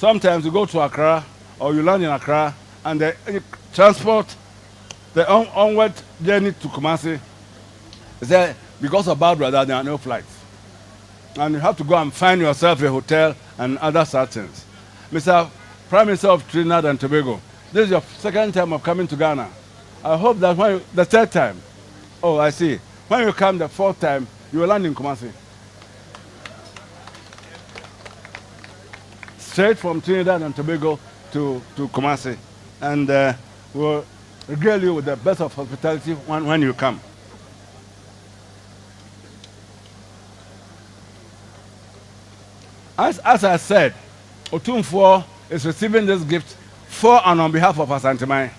sometimes you go to Accra or you land in Accra and the transport, the onward journey to Kumasi, is that because of bad weather, there are no flights. And you have to go and find yourself a hotel and other such things. Mr. Prime Minister of Trinidad and Tobago, this is your second time of coming to Ghana. I hope that when the third time, oh, I see. When you come the fourth time, you will land in Kumasi. Straight from Trinidad and Tobago to Kumasi. And we'll regale you with the best of hospitality when you come. As I said, Otumfuo is receiving this gift for and on behalf of Asante.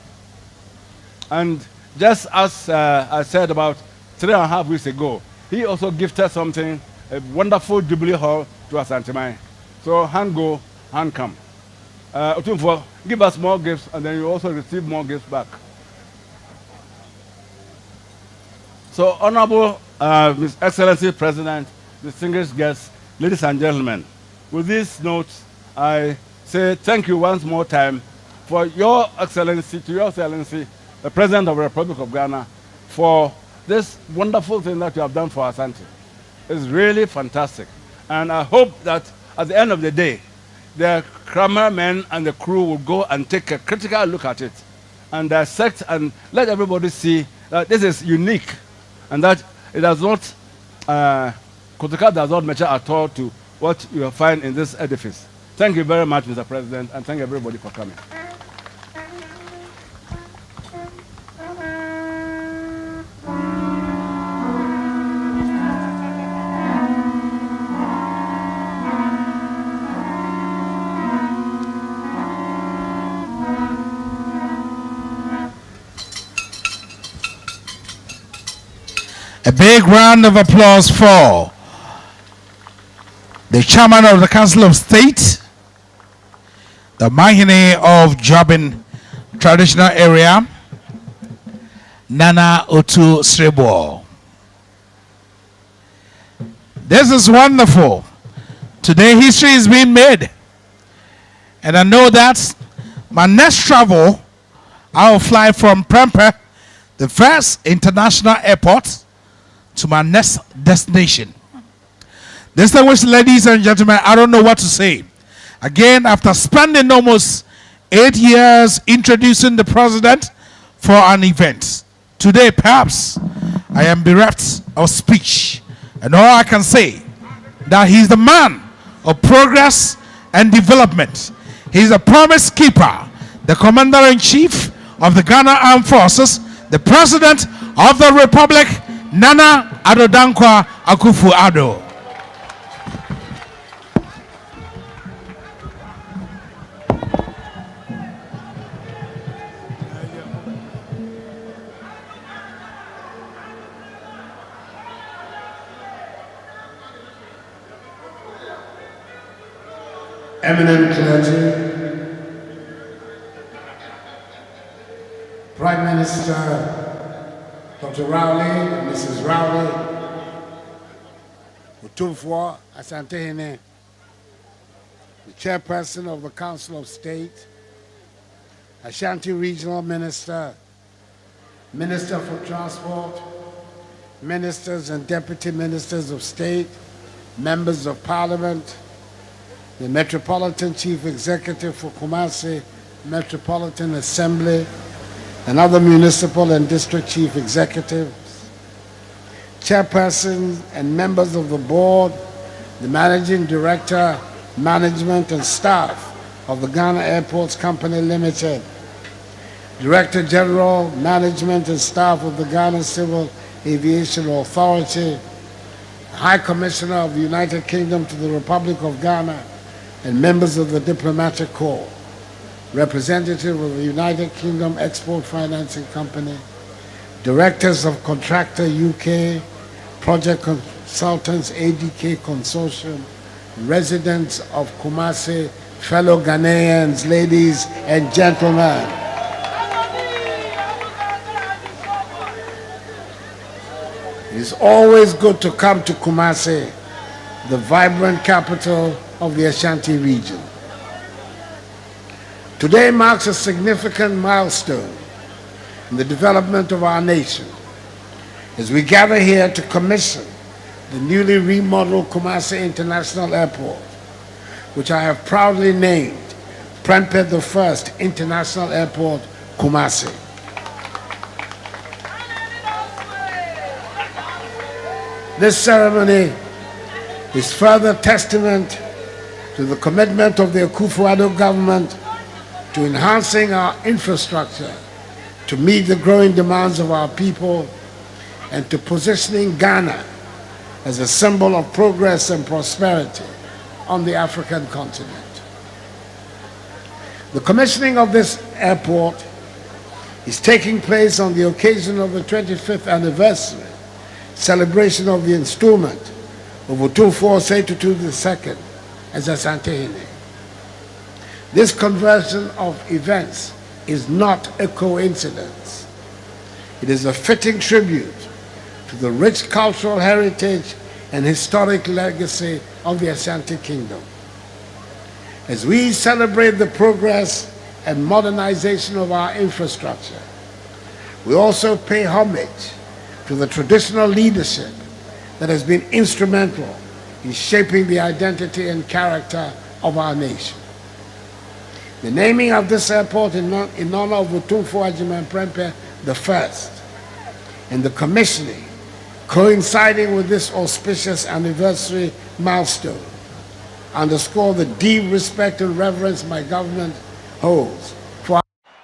And just as I said about 3.5 weeks ago, he also gifted something, a wonderful Jubilee Hall to Asante. So hand go, hand come. Otumfuo, give us more gifts and then you also receive more gifts back. So Honorable His Excellency President, distinguished guests, ladies and gentlemen, with these notes, I say thank you once more time for Your Excellency, to Your Excellency, the President of the Republic of Ghana, for this wonderful thing that you have done for Asante. It's really fantastic. And I hope that at the end of the day, the cameramen and the crew will go and take a critical look at it and dissect and let everybody see that this is unique and that it does not, Kotoka does not mature at all to what you will find in this edifice. Thank you very much, Mr. President, and thank everybody for coming. A big round of applause for the Chairman of the Council of State, the Mahine of Jobin Traditional Area, Nana Otu Srebo. This is wonderful. Today history is being made. And I know that my next travel, I will fly from Prempeh, the first international airport, to my next destination. Distinguished ladies and gentlemen, I don't know what to say. Again, after spending almost 8 years introducing the president for an event, today perhaps I am bereft of speech. And all I can say that he's the man of progress and development. He's a promise keeper, the commander-in-chief of the Ghana Armed Forces, the president of the Republic, Nana Addo Dankwa Akufo-Addo. Eminent clergy, Prime Minister Dr. Rowley, Mrs. Rowley, Otumfuo Asante, the Chairperson of the Council of State, Ashanti Regional Minister, Minister for Transport, Ministers and Deputy Ministers of State, Members of Parliament, the Metropolitan Chief Executive for Kumasi Metropolitan Assembly, and other municipal and district chief executives, chairpersons and members of the board, the managing director, management and staff of the Ghana Airports Company Limited, Director General, Management and Staff of the Ghana Civil Aviation Authority, High Commissioner of the United Kingdom to the Republic of Ghana, and members of the Diplomatic Corps, representative of the United Kingdom Export Financing Company, directors of Contractor UK, project consultants ADK Consortium, residents of Kumasi, fellow Ghanaians, ladies and gentlemen. It is always good to come to Kumasi, the vibrant capital of the Ashanti region. Today marks a significant milestone in the development of our nation as we gather here to commission the newly remodeled Kumasi International Airport, which I have proudly named Prempeh I International Airport, Kumasi. This ceremony is further testament to the commitment of the Akufo-Addo government to enhancing our infrastructure to meet the growing demands of our people and to positioning Ghana as a symbol of progress and prosperity on the African continent. The commissioning of this airport is taking place on the occasion of the 25th anniversary celebration of the installment of Otumfuo Osei Tutu II as Asantehene. This conversion of events is not a coincidence. It is a fitting tribute to the rich cultural heritage and historic legacy of the Ashanti Kingdom. As we celebrate the progress and modernization of our infrastructure, we also pay homage to the traditional leadership that has been instrumental in shaping the identity and character of our nation. The naming of this airport in honor of Otumfuo Agyeman Prempeh I and the commissioning coinciding with this auspicious anniversary milestone underscore the deep respect and reverence my government holds for.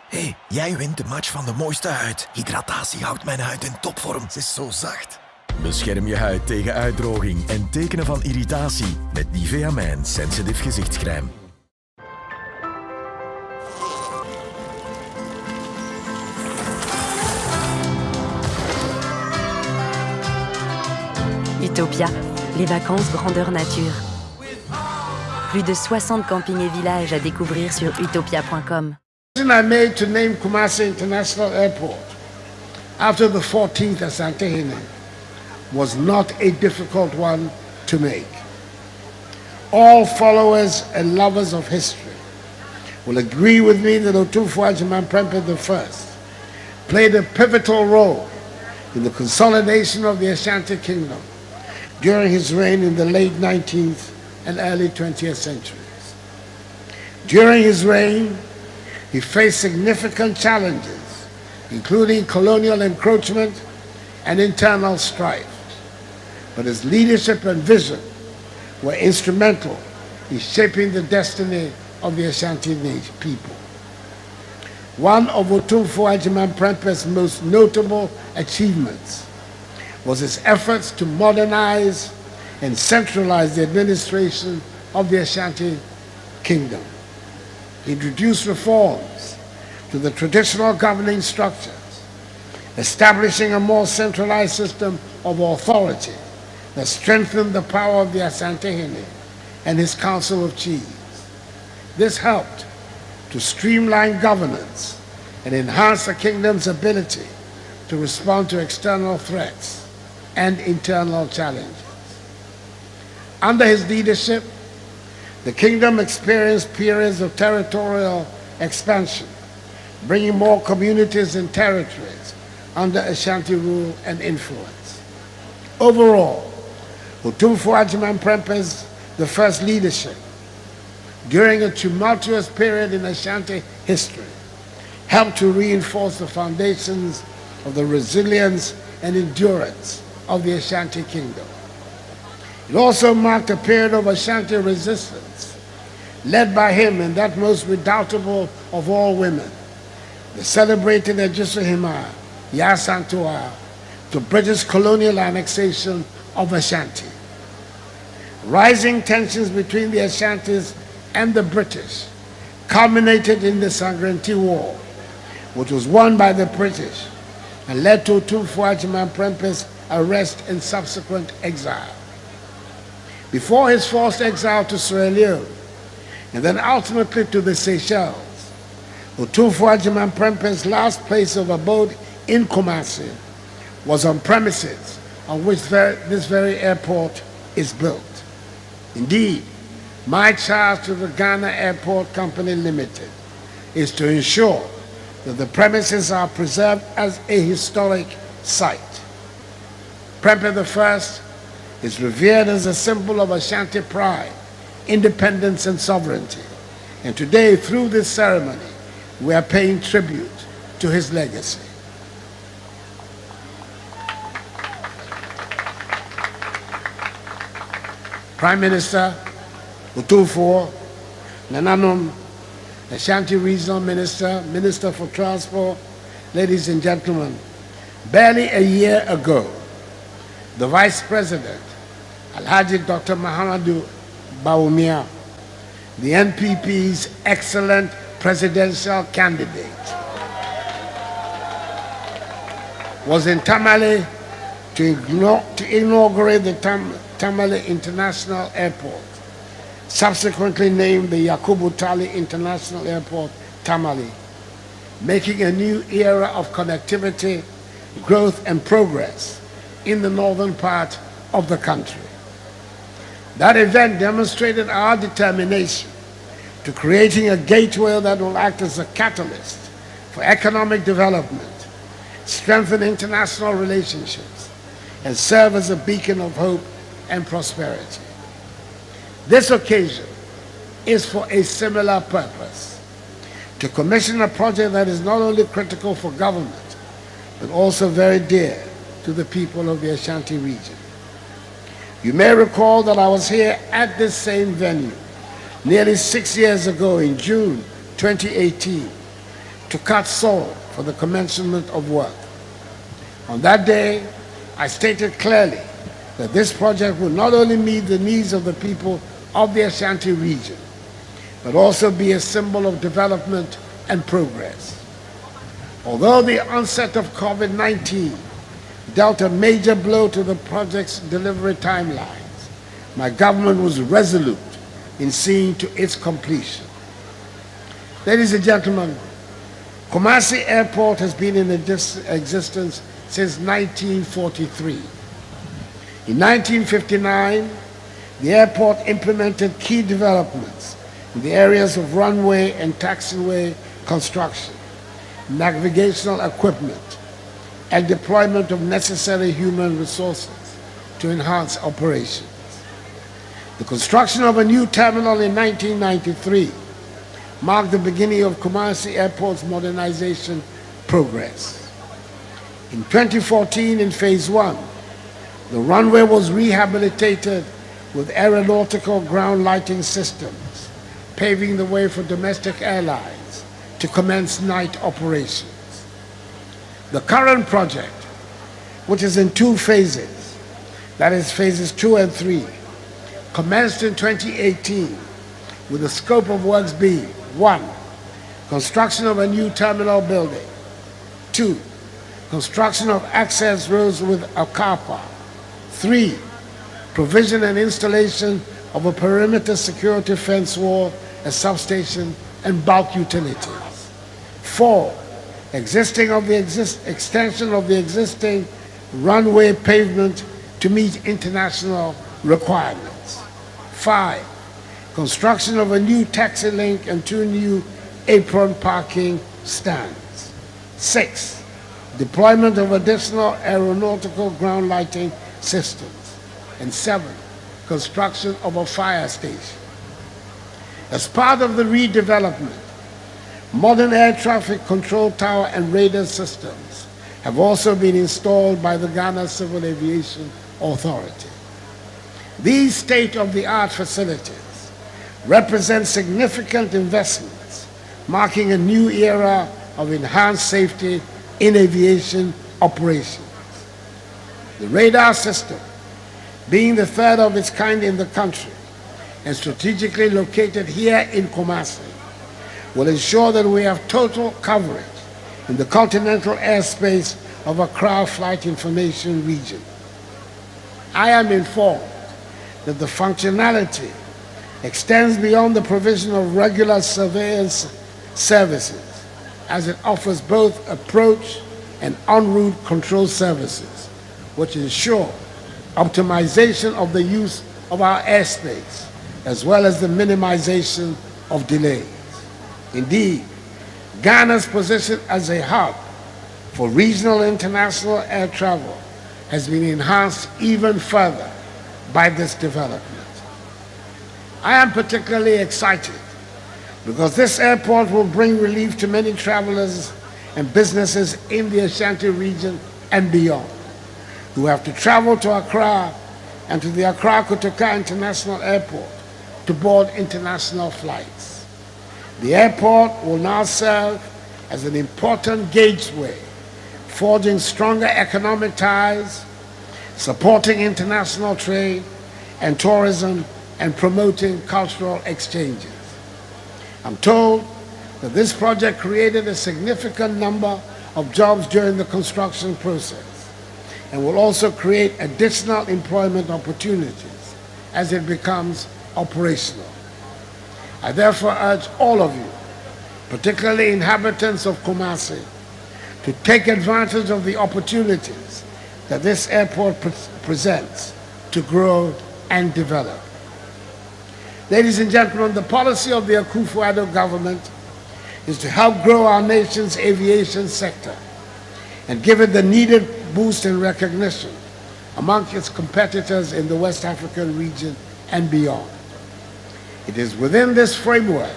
Hey, jij wint de match van de mooiste huid. Hydratatie houdt mijn huid in topvorm. Ze is zo zacht. Bescherm je huid tegen uitdroging en tekenen van irritatie met Nivea Man Sensitive gezichtscrème. Utopia, les vacances grandeur nature. Plus de 60 campings et villages à découvrir sur utopia.com. The decision I made to name Kumasi International Airport after the 14th Asantehene was not a difficult one to make. All followers and lovers of history will agree with me that Otumfuo Agyeman Prempeh I played a pivotal role in the consolidation of the Ashanti Kingdom during his reign in the late 19th and early 20th centuries. During his reign, he faced significant challenges, including colonial encroachment and internal strife. But his leadership and vision were instrumental in shaping the destiny of the Ashanti people. One of Otumfuo Agyeman Prempeh's most notable achievements was his efforts to modernize and centralize the administration of the Ashanti Kingdom. He introduced reforms to the traditional governing structures, establishing a more centralized system of authority that strengthened the power of the Asantehene and his Council of Chiefs. This helped to streamline governance and enhance the kingdom's ability to respond to external threats and internal challenges. Under his leadership, the kingdom experienced periods of territorial expansion, bringing more communities and territories under Ashanti rule and influence. Overall, Otumfuo Agyeman Prempeh's the first leadership during a tumultuous period in Ashanti history helped to reinforce the foundations of the resilience and endurance of the Ashanti Kingdom. It also marked a period of Ashanti resistance, led by him and that most redoubtable of all women, the celebrated Ejisuhima Yasantua, to British colonial annexation of Ashanti. Rising tensions between the Ashantis and the British culminated in the Sangranti War, which was won by the British and led to Otumfuo Agyeman Prempeh's arrest and subsequent exile. Before his forced exile to Sierra Leone, and then ultimately to the Seychelles, Otumfuo Agyeman Prempeh's last place of abode in Kumasi was on premises on which this very airport is built. Indeed, my charge to the Ghana Airport Company Limited is to ensure that the premises are preserved as a historic site. Prempeh I is revered as a symbol of Ashanti pride, independence, and sovereignty. And today, through this ceremony, we are paying tribute to his legacy. Prime Minister Utufo, Nananom, Ashanti Regional Minister, Minister for Transport, ladies and gentlemen, barely a year ago, the Vice President, Alhaji Dr. Mahamadou Bawumia, the NPP's excellent presidential candidate, was in Tamale to inaugurate the Tamale International Airport, subsequently named the Yakubu Tali International Airport, Tamale, making a new era of connectivity, growth, and progress in the northern part of the country. That event demonstrated our determination to creating a gateway that will act as a catalyst for economic development, strengthen international relationships, and serve as a beacon of hope and prosperity. This occasion is for a similar purpose, to commission a project that is not only critical for government, but also very dear to the people of the Ashanti region. You may recall that I was here at this same venue nearly 6 years ago in June 2018 to cut soil for the commencement of work. On that day, I stated clearly that this project would not only meet the needs of the people of the Ashanti region, but also be a symbol of development and progress. Although the onset of COVID-19 dealt a major blow to the project's delivery timelines, my government was resolute in seeing to its completion. Ladies and gentlemen, Kumasi Airport has been in existence since 1943. In 1959, the airport implemented key developments in the areas of runway and taxiway construction, navigational equipment, and deployment of necessary human resources to enhance operations. The construction of a new terminal in 1993 marked the beginning of Kumasi Airport's modernization progress. In 2014, in Phase 1, the runway was rehabilitated with aeronautical ground lighting systems, paving the way for domestic airlines to commence night operations. The current project, which is in 2 phases, that is phases 2 and 3, commenced in 2018 with the scope of works being 1. Construction of a new terminal building. 2. Construction of access roads with a car park. 3. Provision and installation of a perimeter security fence wall, a substation, and bulk utilities. 4. Extension of the existing runway pavement to meet international requirements. 5. Construction of a new taxi link and 2 new apron parking stands. 6. Deployment of additional aeronautical ground lighting systems. And 7. Construction of a fire station. As part of the redevelopment, modern air traffic control tower and radar systems have also been installed by the Ghana Civil Aviation Authority. These state-of-the-art facilities represent significant investments, marking a new era of enhanced safety in aviation operations. The radar system, being the third of its kind in the country and strategically located here in Kumasi, will ensure that we have total coverage in the continental airspace of Accra Flight Information Region. I am informed that the functionality extends beyond the provision of regular surveillance services, as it offers both approach and en route control services, which ensure optimization of the use of our airspace, as well as the minimization of delays. Indeed, Ghana's position as a hub for regional international air travel has been enhanced even further by this development. I am particularly excited because this airport will bring relief to many travelers and businesses in the Ashanti region and beyond, who have to travel to Accra and to the Accra Kotoka International Airport to board international flights. The airport will now serve as an important gateway, forging stronger economic ties, supporting international trade and tourism, and promoting cultural exchanges. I'm told that this project created a significant number of jobs during the construction process and will also create additional employment opportunities as it becomes operational. I therefore urge all of you, particularly inhabitants of Kumasi, to take advantage of the opportunities that this airport presents to grow and develop. Ladies and gentlemen, the policy of the Akufo-Addo government is to help grow our nation's aviation sector and give it the needed boost in recognition among its competitors in the West African region and beyond. It is within this framework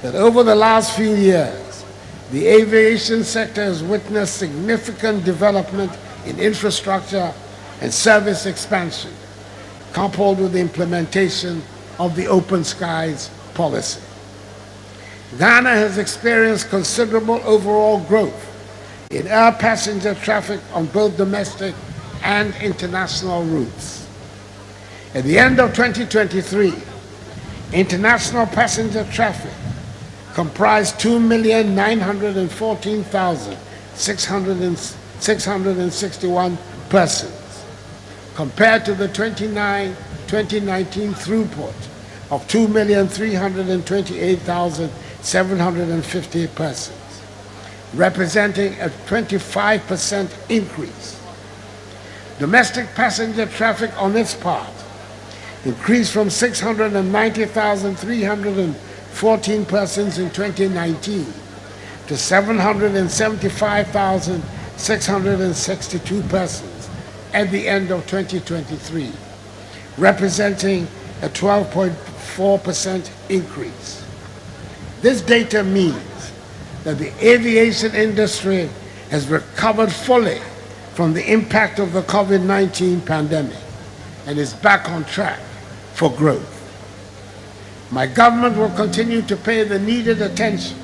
that over the last few years, the aviation sector has witnessed significant development in infrastructure and service expansion, coupled with the implementation of the Open Skies policy. Ghana has experienced considerable overall growth in air passenger traffic on both domestic and international routes. At the end of 2023, international passenger traffic comprised 2,914,661 persons, compared to the 2019 throughput of 2,328,750 persons, representing a 25% increase. Domestic passenger traffic on its part increased from 690,314 persons in 2019 to 775,662 persons at the end of 2023, representing a 12.4% increase. This data means that the aviation industry has recovered fully from the impact of the COVID-19 pandemic and is back on track for growth. My government will continue to pay the needed attention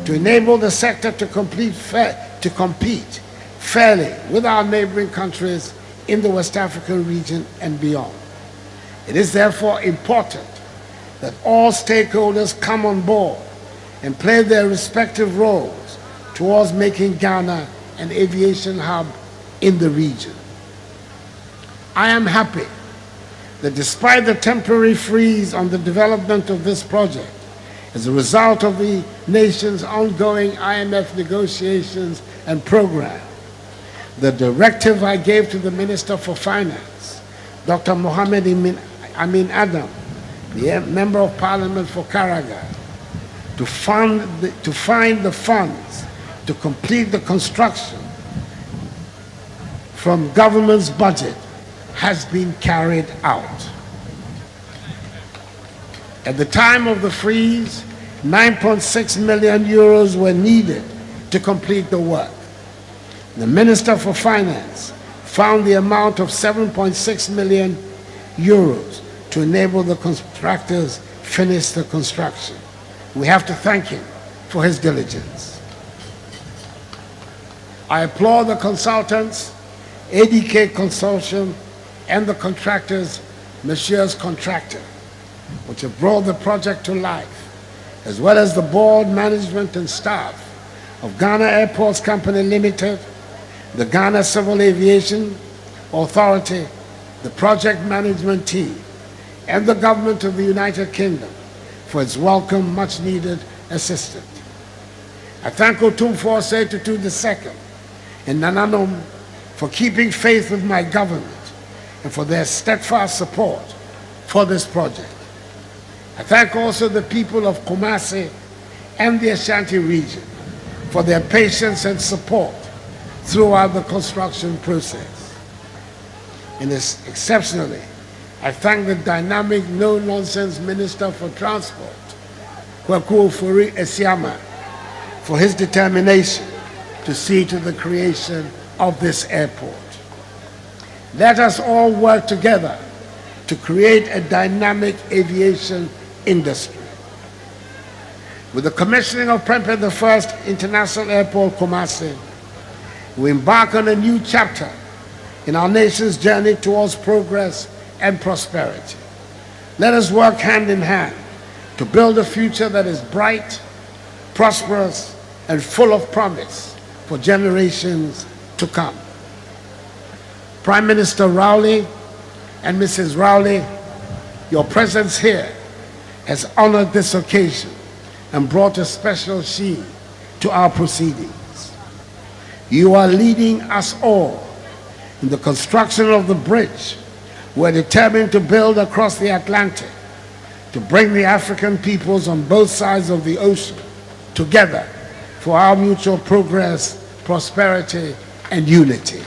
to enable the sector to compete fairly with our neighboring countries in the West African region and beyond. It is therefore important that all stakeholders come on board and play their respective roles towards making Ghana an aviation hub in the region. I am happy that despite the temporary freeze on the development of this project, as a result of the nation's ongoing IMF negotiations and program, the directive I gave to the Minister for Finance, Dr. Mohamed Amin Adam, the Member of Parliament for Karaga, to find the funds to complete the construction from government's budget has been carried out. At the time of the freeze, 9.6 million euros were needed to complete the work. The Minister for Finance found the amount of 7.6 million euros to enable the contractors finish the construction. We have to thank him for his diligence. I applaud the consultants, ADK Consortium, and the contractors, Messieurs Contractor, which have brought the project to life, as well as the board, management, and staff of Ghana Airports Company Limited, the Ghana Civil Aviation Authority, the project management team, and the government of the United Kingdom for its welcome, much-needed assistance. I thank Otumfuo Osei-Tutu II and Nananom for keeping faith with my government and for their steadfast support for this project. I thank also the people of Kumasi and the Ashanti region for their patience and support throughout the construction process. And exceptionally, I thank the dynamic, no-nonsense Minister for Transport, Kwaku Ofori Esiama, for his determination to see to the creation of this airport. Let us all work together to create a dynamic aviation industry. With the commissioning of Prempeh I International Airport, Kumasi, we embark on a new chapter in our nation's journey towards progress and prosperity. Let us work hand in hand to build a future that is bright, prosperous, and full of promise for generations to come. Prime Minister Rowley and Mrs. Rowley, your presence here has honored this occasion and brought a special sheen to our proceedings. You are leading us all in the construction of the bridge we're determined to build across the Atlantic to bring the African peoples on both sides of the ocean together for our mutual progress, prosperity, and unity.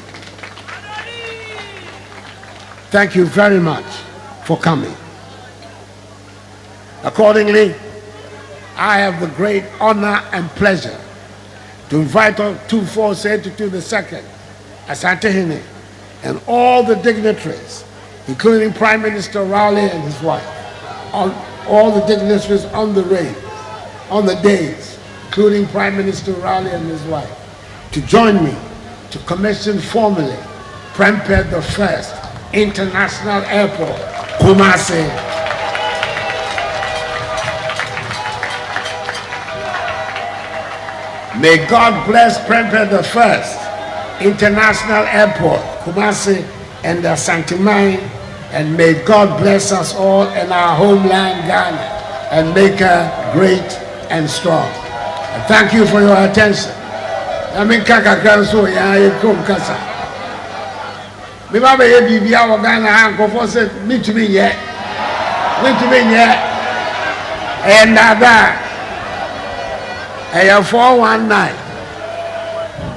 Thank you very much for coming. Accordingly, I have the great honor and pleasure to invite 2482 II, Asante Hene, and all the dignitaries, including Prime Minister Rowley and his wife, all the dignitaries on the days, including Prime Minister Rowley and his wife, to join me to commission formally Prempeh I International Airport, Kumasi. May God bless Prempeh I International Airport, Kumasi, and the Santimine, and may God bless us all in our homeland, Ghana, and make her great and strong. And thank you for your attention. I mean, Kaka Kanso, ya come kasa. Me ba be bibi a Ghana ha nkofo se me tumi ye. And that. Eya 419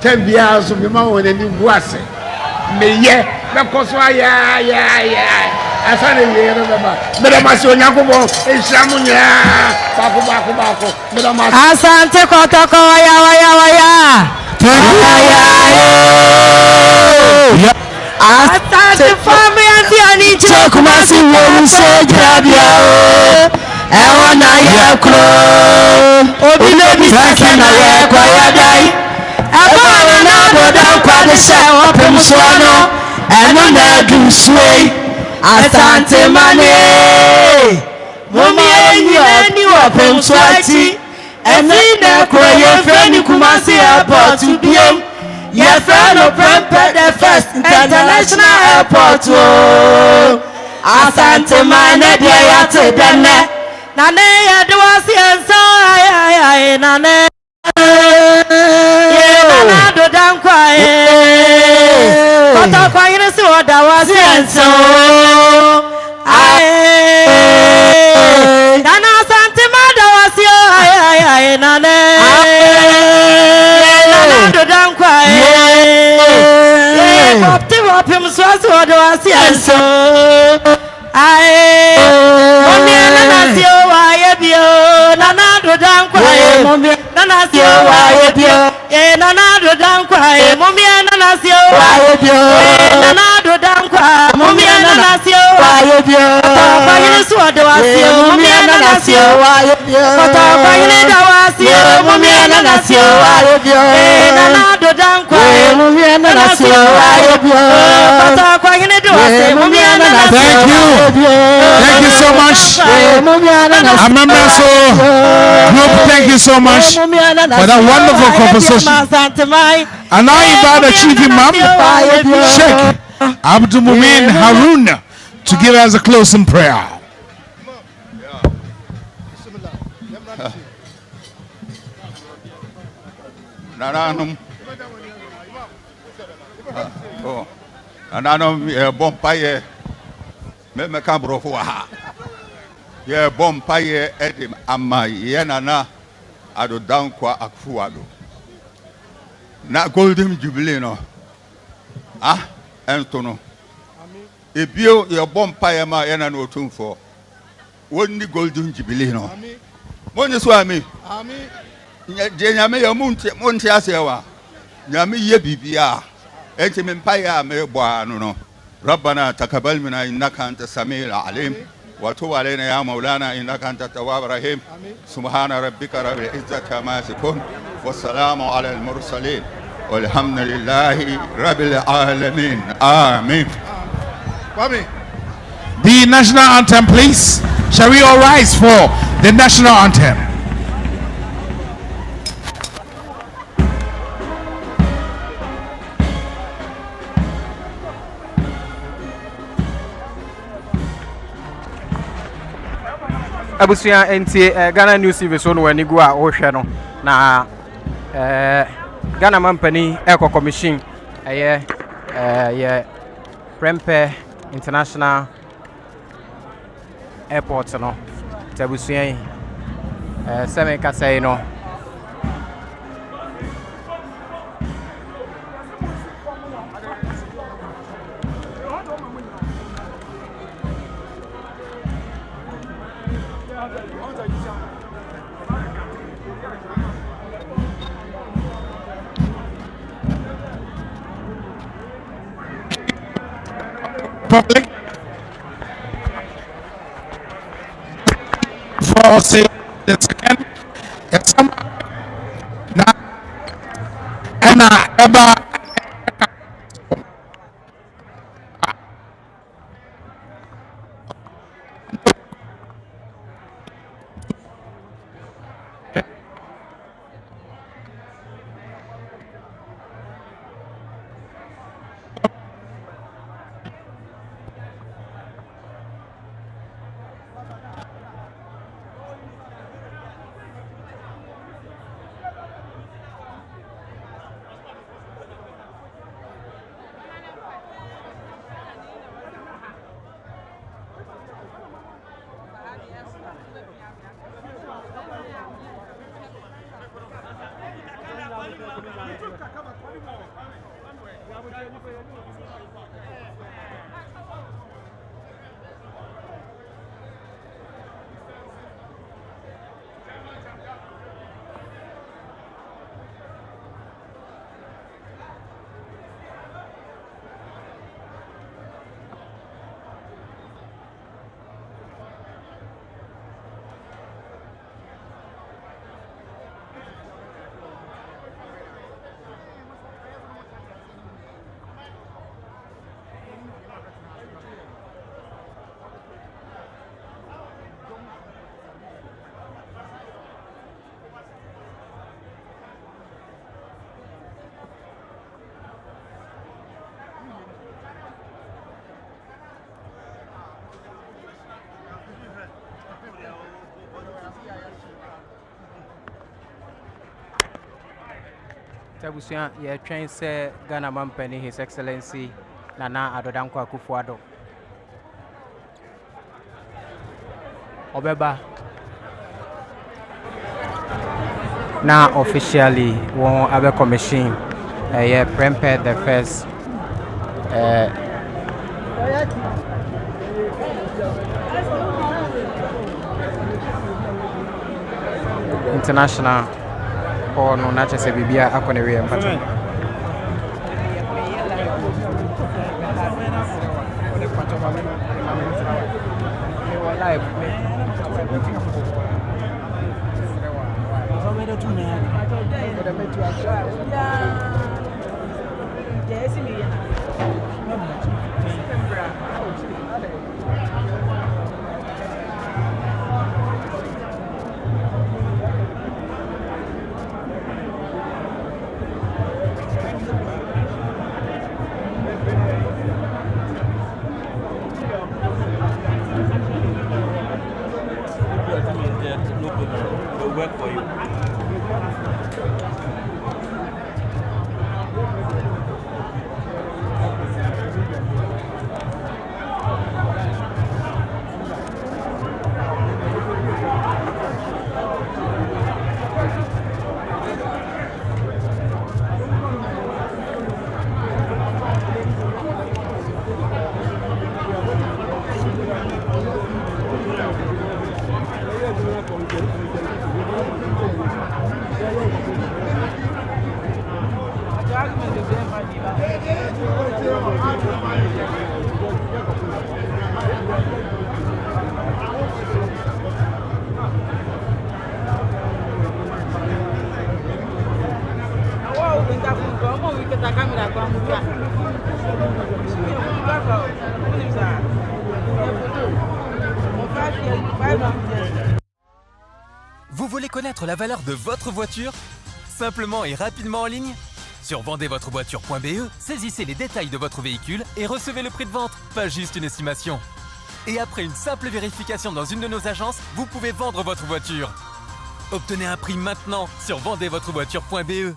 tembia so me ma won ani buase me ye me koso ya asane ye no ba me da ma so nyakobo ehiramu nya bako me da ma asante kotoko waya asante family anti ani Kumasi wo se jabia ewa na ye kro obi le bi sase na ye kwa ya dai eba na boda kwa de se won pem so no eno na du suei asante mane momi enyi ni wo pem so ati emi na kro ye fe ni Kumasi airport biem ye fe no Prempeh I International Airport o asante mane de ya te dene nane ya do asienso ay nane ye nana do dankwa kota kwa yine si oda wasienso ay nana sante mada wasio ay nane ye nana do dankwa ye kopti wapim so oda wasienso ay mommy nana sio wa ye bio nana do dankwa mommy nana sio wa ye bio nana do dankwa mommy nana sio wa ye bio nana do dankwa mommy nana sio wa ye bio kwa yini so do wasio mommy nana sio wa ye bio kwa yini da wasio mommy nana sio wa ye bio nana do dankwa mommy nana sio wa ye bio kwa yini do wasio mommy nana sio. Thank you so much. I'm members group, thank you so much for that wonderful conversation. And now I invite the Chief Imam, Sheikh Abdul Mumin Harun, to give us a closing prayer. Bompaye. Me ka brofo ha ye bompa ye edim ama ye nana ado Dankwa Akfuado. Na Golden Jubilee no. Entono. Ebio your bompa ma yana no tumfo. Wonni Golden Jubilee no. Monye so ami. Amen. Nyame ya monte asewa. Nyame ye bibia. Enti mempa ya me bo anu no. ربنا تقبل منا إنك أنت السميع العليم وتب علينا يا مولانا إنك أنت التواب الرحيم سبحان ربك رب العزة عما يصفون والسلام على المرسلين والحمد لله رب العالمين آمين. The national anthem, please. Shall we all rise for the national anthem? Abusia enti Ghana News Service no wani go a wo hwe no na Ghana Mampani Eco Commission ye Prempeh International Airport no tabusia seme ka say no Public for say the second now and ever tabusia ye twen se Ghana Mampani His Excellency Nana Addo Dankwa Akufo-Addo obeba na officially won abe commission ye Prempeh the first international or no na chese bibia akone we mpacho work for you. Vous voulez connaître la valeur de votre voiture simplement et rapidement en ligne? Sur vendezvotrevoiture.be, saisissez les détails de votre véhicule et recevez le prix de vente, pas juste une estimation. Et après une simple vérification dans une de nos agences, vous pouvez vendre votre voiture. Obtenez un prix maintenant sur vendezvotrevoiture.be.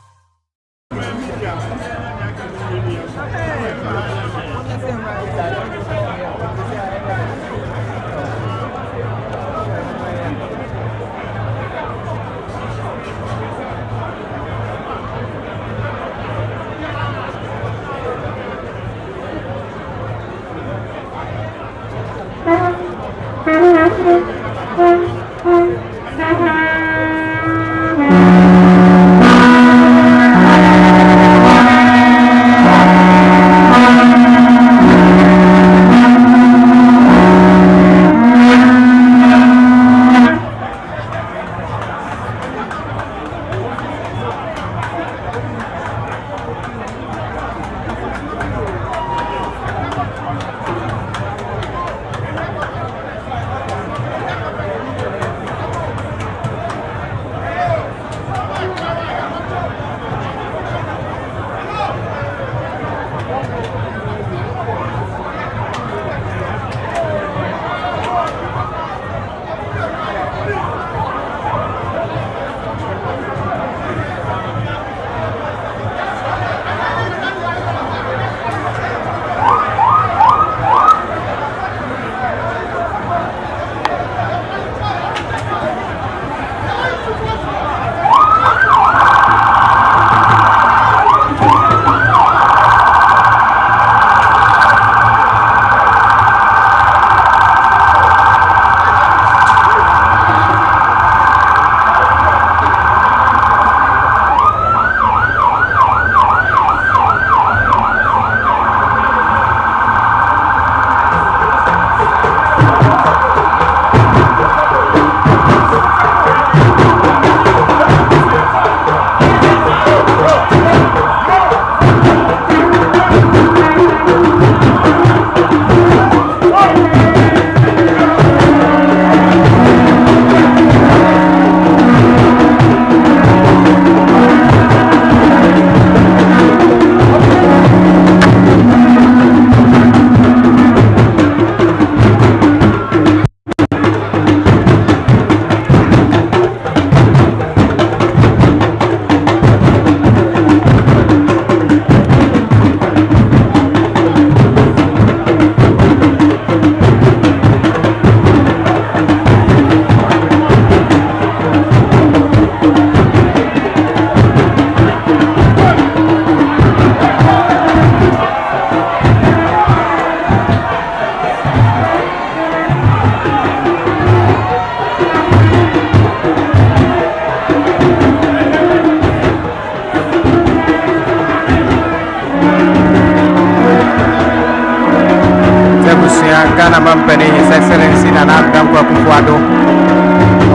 Ghana Mampany, His Excellency Nana Dankwa Kufuado,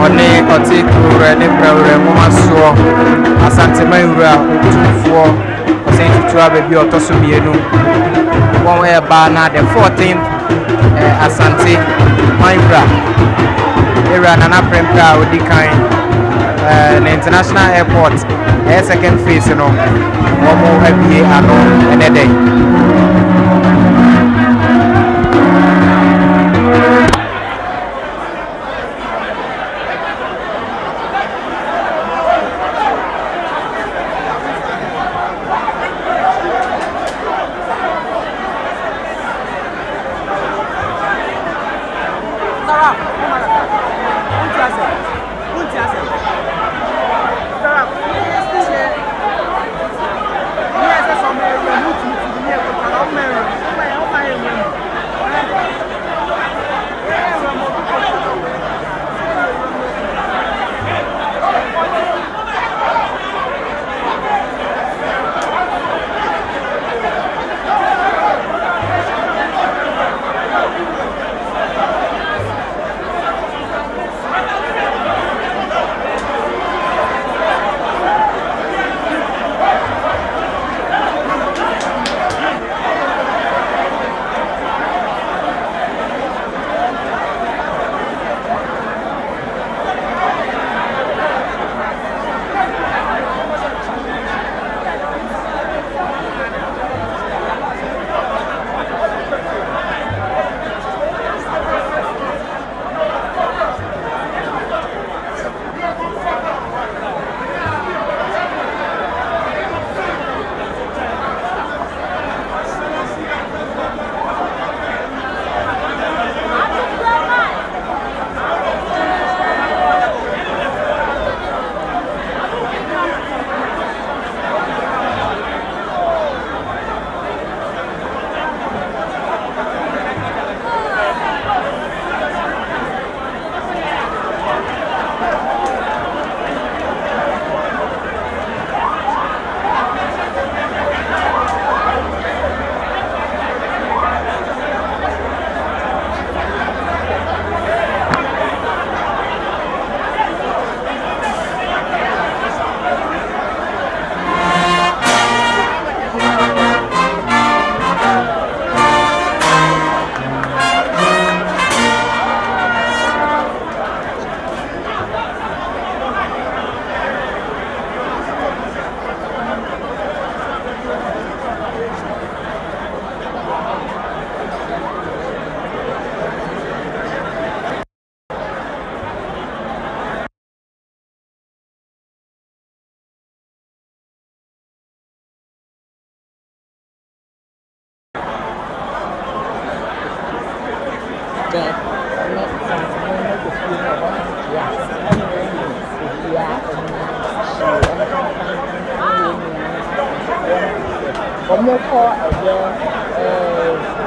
One Oti Kure, Nebra, Momaso, Asante Mayura, 2-4, Saint Tua Baby Otosumienu, one way Bana, the 14th, Asante Mayura, Era Nana Premka, Odikai, the International Airport, a second phase, you know, one more FBA and a day.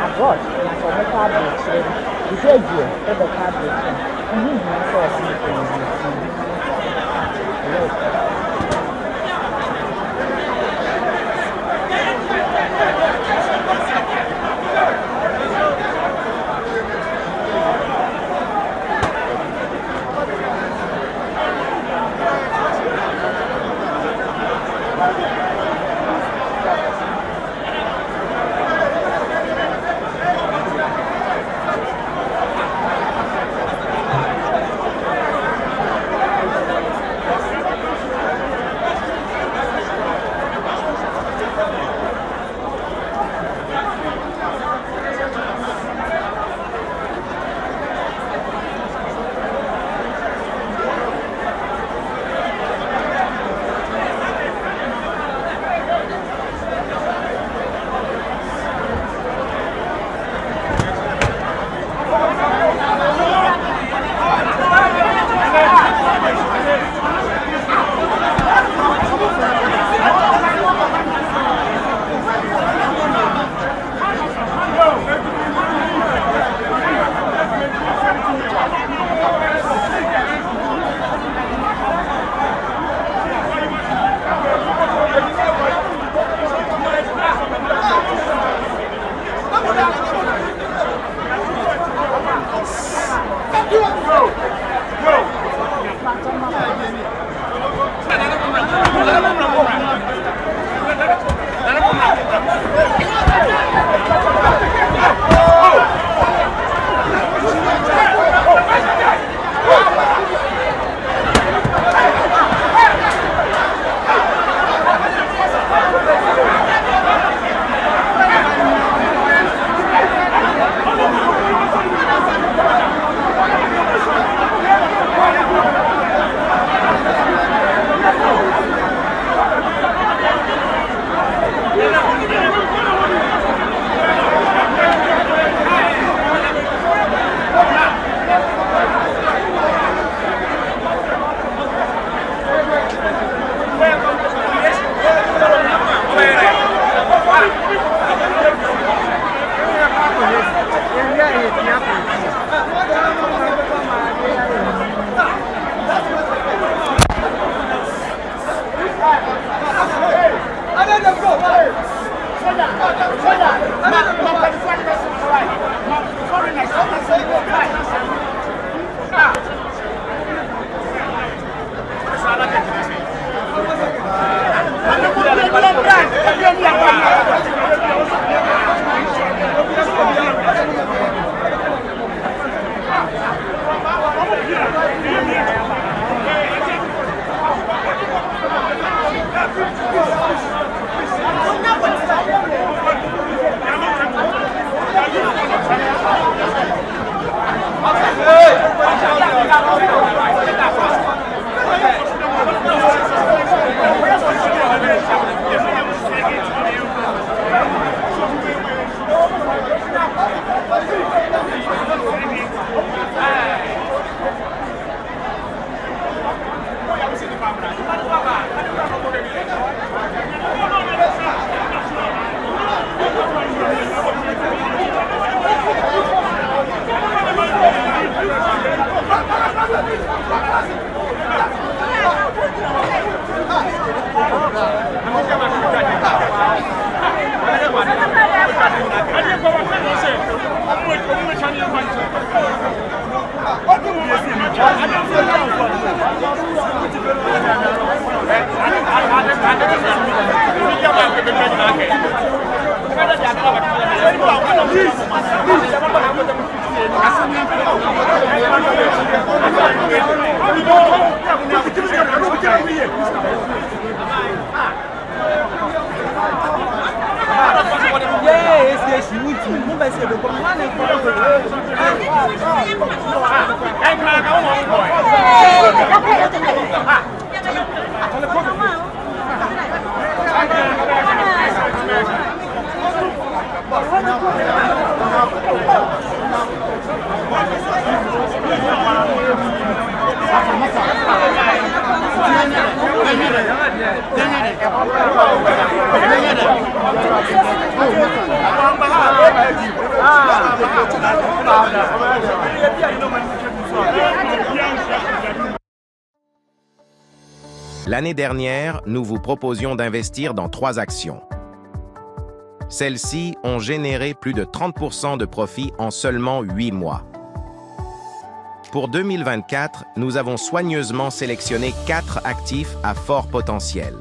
abroad na sọ ọmọ ká bọ̀ ṣe ìṣe ìjìyà ó bẹ̀ ká bọ̀ ṣe ìní ìgbìmọ̀ sọ ọ̀sán ìpínlẹ̀ L'année dernière, nous vous proposions d'investir dans 3 actions. Celles-ci ont généré plus de 30% de profit en seulement 8 mois. Pour 2024, nous avons soigneusement sélectionné 4 actifs à fort potentiel.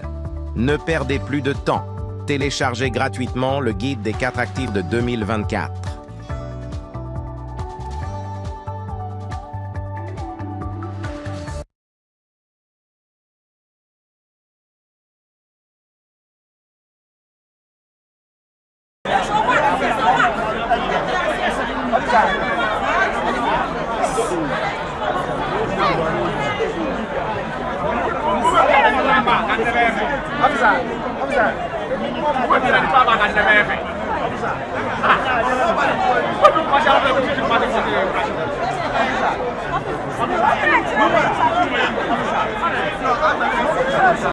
Ne perdez plus de temps. Téléchargez gratuitement le guide des 4 actifs de 2024. Sorry.